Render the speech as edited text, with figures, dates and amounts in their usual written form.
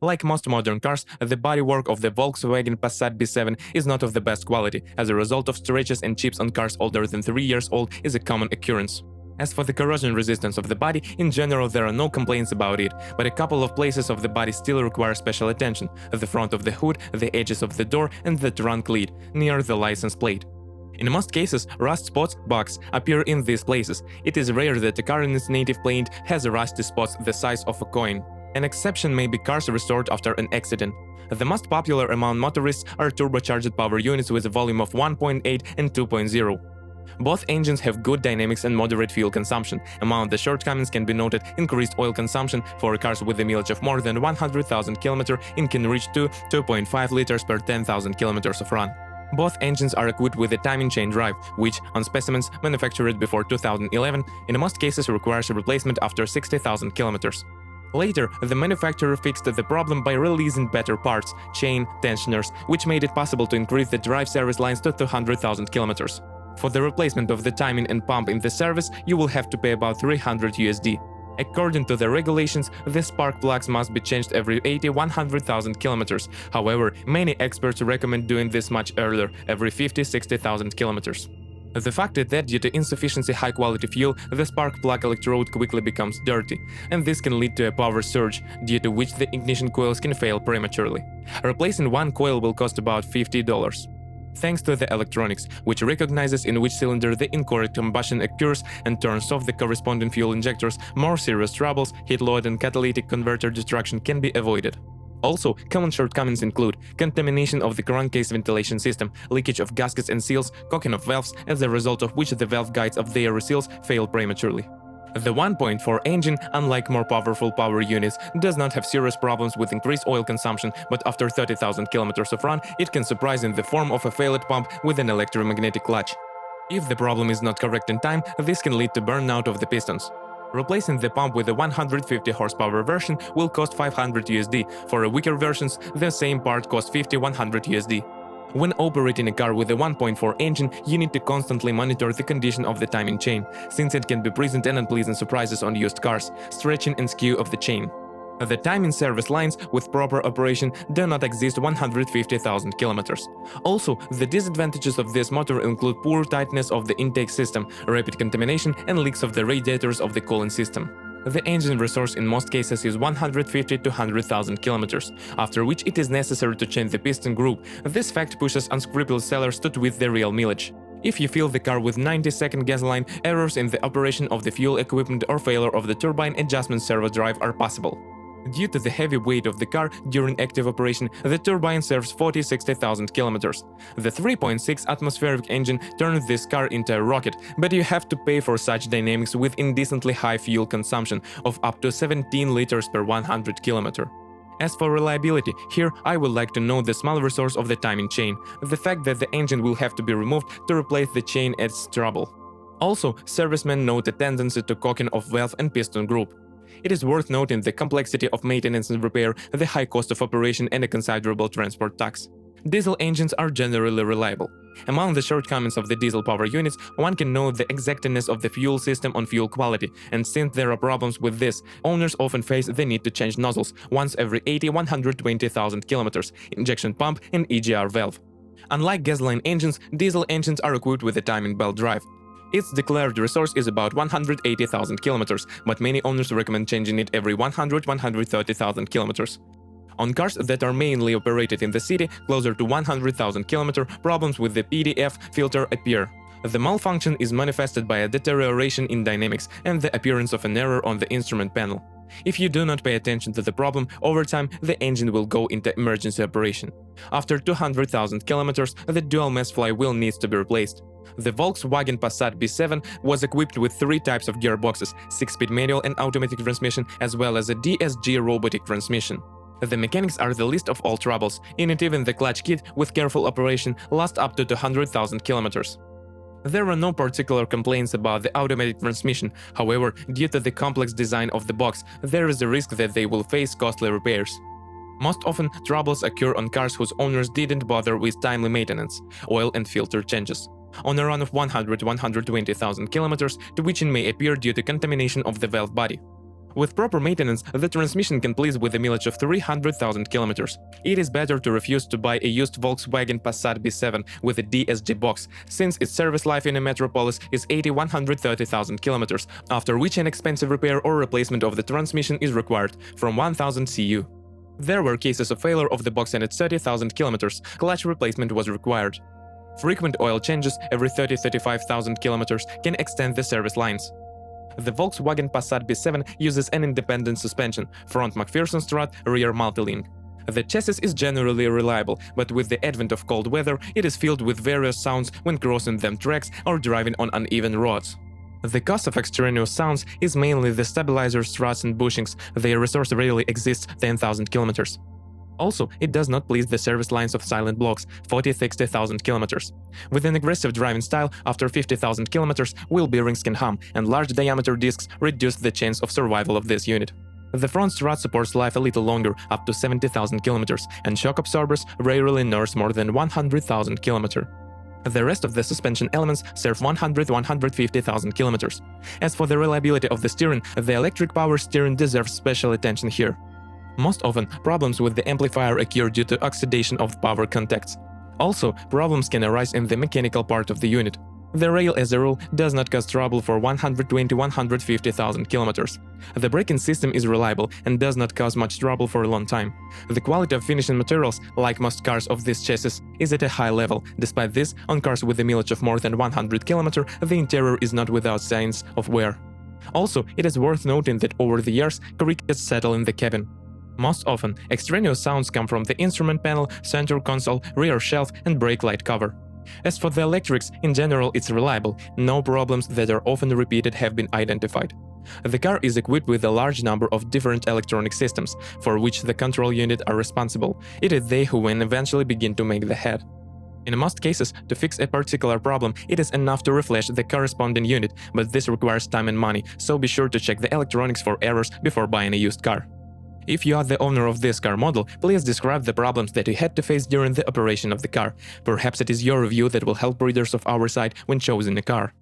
Like most modern cars, the bodywork of the Volkswagen Passat B7 is not of the best quality, as a result of scratches and chips on cars older than 3 years old is a common occurrence. As for the corrosion resistance of the body, in general there are no complaints about it, but a couple of places of the body still require special attention: the front of the hood, the edges of the door, and the trunk lid, near the license plate. In most cases, rust spots, bugs, appear in these places. It is rare that a car in its native paint has rusty spots the size of a coin. An exception may be cars restored after an accident. The most popular among motorists are turbocharged power units with a volume of 1.8 and 2.0. Both engines have good dynamics and moderate fuel consumption. Among the shortcomings can be noted increased oil consumption. For cars with a mileage of more than 100,000 km, it can reach to 2.5 liters per 10,000 km of run. Both engines are equipped with a timing chain drive, which, on specimens manufactured before 2011, in most cases requires a replacement after 60,000 km. Later, the manufacturer fixed the problem by releasing better parts, chain, tensioners, which made it possible to increase the drive service lines to 200,000 km. For the replacement of the timing and pump in the service, you will have to pay about $300. According to the regulations, the spark plugs must be changed every 80–100,000 km. However, many experts recommend doing this much earlier, every 50–60,000 km. The fact is that due to insufficiency high-quality fuel, the spark plug electrode quickly becomes dirty, and this can lead to a power surge, due to which the ignition coils can fail prematurely. Replacing one coil will cost about $50. Thanks to the electronics, which recognizes in which cylinder the incorrect combustion occurs and turns off the corresponding fuel injectors, more serious troubles, heat load and catalytic converter destruction can be avoided. Also, common shortcomings include contamination of the crankcase ventilation system, leakage of gaskets and seals, cocking of valves, as a result of which the valve guides of their seals fail prematurely. The 1.4 engine, unlike more powerful power units, does not have serious problems with increased oil consumption, but after 30,000 km of run, it can surprise in the form of a failed pump with an electromagnetic clutch. If the problem is not correct in time, this can lead to burnout of the pistons. Replacing the pump with a 150 horsepower version will cost $500. For weaker versions, the same part costs $50–100. When operating a car with a 1.4 engine, you need to constantly monitor the condition of the timing chain, since it can be present and unpleasant surprises on used cars, stretching and skew of the chain. The timing service lines with proper operation do not exist 150,000 km. Also, the disadvantages of this motor include poor tightness of the intake system, rapid contamination, and leaks of the radiators of the cooling system. The engine resource in most cases is 150–200,000 km, after which it is necessary to change the piston group. This fact pushes unscrupulous sellers to tweak the real mileage. If you fill the car with 90-second gasoline, errors in the operation of the fuel equipment or failure of the turbine adjustment servo drive are possible. Due to the heavy weight of the car during active operation, the turbine serves 40–60,000 km. The 3.6 atmospheric engine turns this car into a rocket, but you have to pay for such dynamics with indecently high fuel consumption of up to 17 liters per 100 km. As for reliability, here I would like to note the small resource of the timing chain. The fact that the engine will have to be removed to replace the chain adds trouble. Also, servicemen note a tendency to cocking of valve and piston group. It is worth noting the complexity of maintenance and repair, the high cost of operation, and a considerable transport tax. Diesel engines are generally reliable. Among the shortcomings of the diesel power units, one can note the exactness of the fuel system on fuel quality, and since there are problems with this, owners often face the need to change nozzles once every 80–120,000 km, injection pump, and EGR valve. Unlike gasoline engines, diesel engines are equipped with a timing belt drive. Its declared resource is about 180,000 km, but many owners recommend changing it every 100–130,000 km. On cars that are mainly operated in the city, closer to 100,000 km, problems with the PDF filter appear. The malfunction is manifested by a deterioration in dynamics and the appearance of an error on the instrument panel. If you do not pay attention to the problem, over time the engine will go into emergency operation. After 200,000 km, the dual mass flywheel needs to be replaced. The Volkswagen Passat B7 was equipped with 3 types of gearboxes, 6-speed manual and automatic transmission, as well as a DSG robotic transmission. The mechanics are the least of all troubles, in it even the clutch kit, with careful operation, lasts up to 200,000 km. There are no particular complaints about the automatic transmission, however, due to the complex design of the box, there is a risk that they will face costly repairs. Most often, troubles occur on cars whose owners didn't bother with timely maintenance, oil and filter changes. On a run of 100–120,000 km, twitching may appear due to contamination of the valve body. With proper maintenance, the transmission can please with a mileage of 300,000 kilometers. It is better to refuse to buy a used Volkswagen Passat B7 with a DSG box, since its service life in a metropolis is 130,000 kilometers, after which an expensive repair or replacement of the transmission is required, from 1000 CU. There were cases of failure of the box and at 30,000 kilometers, clutch replacement was required. Frequent oil changes every 30-35,000 kilometers can extend the service lines. The Volkswagen Passat B7 uses an independent suspension, front McPherson strut, rear multilink. The chassis is generally reliable, but with the advent of cold weather, it is filled with various sounds when crossing them tracks or driving on uneven roads. The cause of extraneous sounds is mainly the stabilizer struts and bushings. Their resource rarely exceeds 10,000 kilometers. Also, it does not please the service lines of silent blocks, 40-60,000 kilometers. With an aggressive driving style, after 50,000 kilometers, wheel bearings can hum, and large diameter discs reduce the chance of survival of this unit. The front strut supports life a little longer, up to 70,000 kilometers, and shock absorbers rarely nurse more than 100,000 kilometers. The rest of the suspension elements serve 100-150,000 kilometers. As for the reliability of the steering, the electric power steering deserves special attention here. Most often, problems with the amplifier occur due to oxidation of power contacts. Also, problems can arise in the mechanical part of the unit. The rail, as a rule, does not cause trouble for 120-150,000 kilometers. The braking system is reliable and does not cause much trouble for a long time. The quality of finishing materials, like most cars of this chassis, is at a high level. Despite this, on cars with a mileage of more than 100 km, the interior is not without signs of wear. Also, it is worth noting that over the years, crickets settle in the cabin. Most often, extraneous sounds come from the instrument panel, center console, rear shelf, and brake light cover. As for the electrics, in general it's reliable, no problems that are often repeated have been identified. The car is equipped with a large number of different electronic systems, for which the control unit are responsible. It is they who will eventually begin to make the head. In most cases, to fix a particular problem, it is enough to reflash the corresponding unit, but this requires time and money, so be sure to check the electronics for errors before buying a used car. If you are the owner of this car model, please describe the problems that you had to face during the operation of the car. Perhaps it is your review that will help readers of our site when choosing a car.